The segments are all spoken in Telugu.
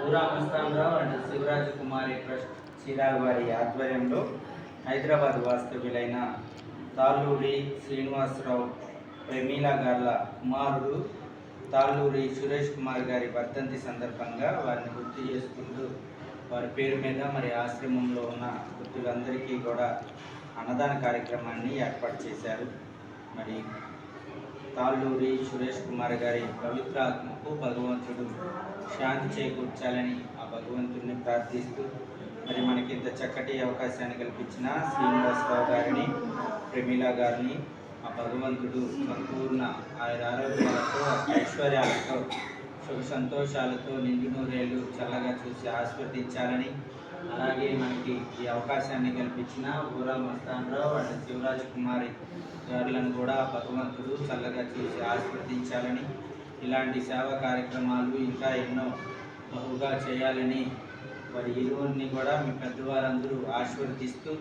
ఊరా మస్తాన్రావు అండ్ శివరాజ్ కుమారి ట్రస్ట్ చీరాల వారి ఆధ్వర్యంలో హైదరాబాద్ వాస్తవ్యులైన తాళ్ళూరి శ్రీనివాసరావు ప్రమీల గార్ల కుమారుడు తాళ్ళూరి సురేష్ కుమార్ గారి వర్ధంతి సందర్భంగా వారిని గుర్తు చేసుకుంటూ వారి పేరు మీద మరి ఆశ్రమంలో ఉన్న వృద్ధులందరికీ కూడా అన్నదాన కార్యక్రమాన్ని ఏర్పాటు చేశారు. మరి తాళ్ళూరి సురేష్ కుమార్ గారి పవిత్రాత్మకు భగవంతుడు శాంతి చేకూర్చాలని ఆ భగవంతుడిని ప్రార్థిస్తూ మరి మనకి ఇంత చక్కటి అవకాశాన్ని కల్పించిన శ్రీనివాసరావు గారిని ప్రమీల గారిని ఆ భగవంతుడు సంపూర్ణ ఆరోగ్యాలతో ఐశ్వర్యాలతో సుఖ సంతోషాలతో నిండు నూరేళ్ళు చల్లగా చూసి ఆస్వాదించాలని, అలాగే మనకి ఈ అవకాశాన్ని కల్పించిన ఊరా మస్తాన్రావు అండ్ శివరాజ్ కుమారి గారులను కూడా భగవంతుడు చల్లగా చూసి ఆస్వాదించాలని, ఇలాంటి సేవా కార్యక్రమాలు ఇంకా ఎన్నో బహుగా చేయాలని వారి ఇరువురిని కూడా మీ పెద్దవారందరూ ఆశీర్వదిస్తూ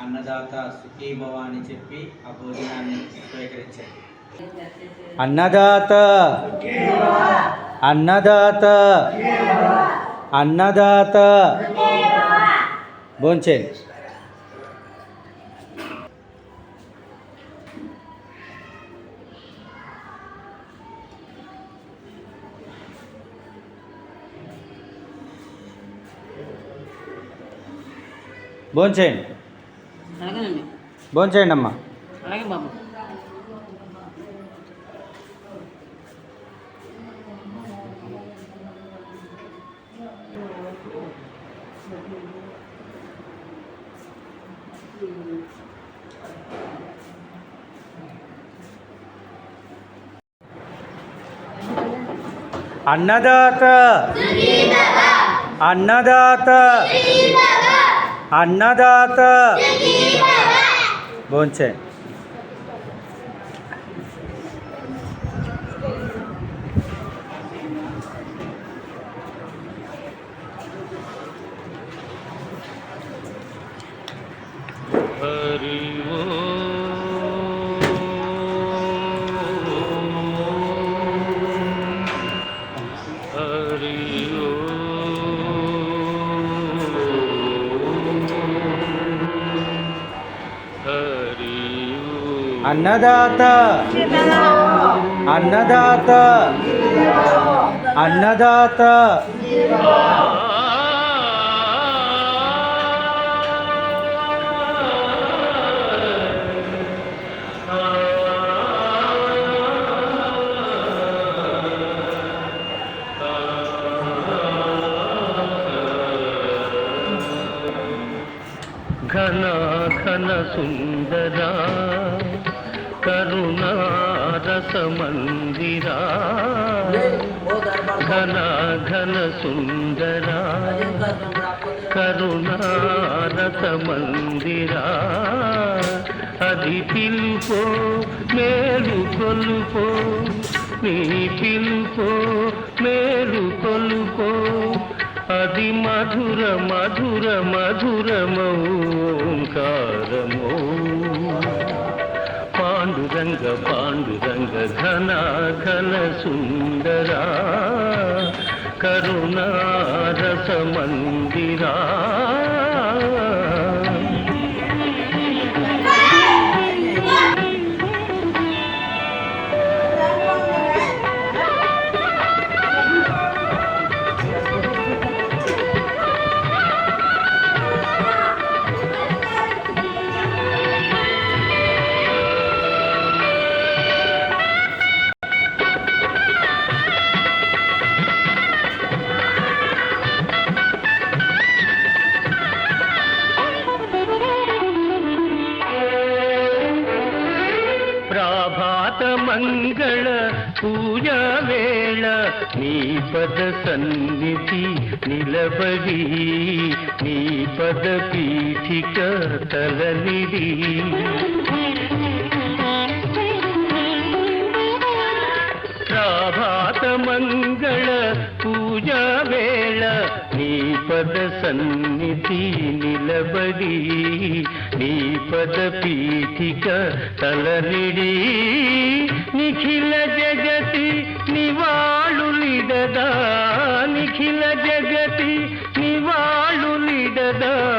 అన్నదాత సుఖీభవ అని చెప్పి ఆ భోజనాన్ని స్వీకరించారు. అన్నదాత అన్నదాత అన్నదాత భోంచేయండి. భోంచేయండి భోంచేయండి అమ్మా. అలాగే బాబు. అన్నదాత అన్నదాత అన్నదాత భోంచేయండి. అన్నదాత అన్నదాత అన్నదాత ఘన ఘన సుందరా కరుణారస మందిరా ఘన ఘన సుందరా కరుణారస మందిరా అది పిలుపో మేలు కొలుపో నీ పిలుపో మేలు కొలుపో అది మధుర మధుర మధురమౌంకారమో పాండురంగ పాండురంగ ఘన ఘన సుందరా కరుణారస మందిరా ప్రభాత మంగళ పూజా వేళ నీ పద సన్నిధి నిలబడి నీ పద పీఠిక తలనిడి ప్రభాత మంగళ పూజా వేళ నీ పద సన్నిధి నిలబడి నీ పద పీఠిక తలనిడి నిఖిల జగతి నివాళులిడదా నిఖిల జగతి సదా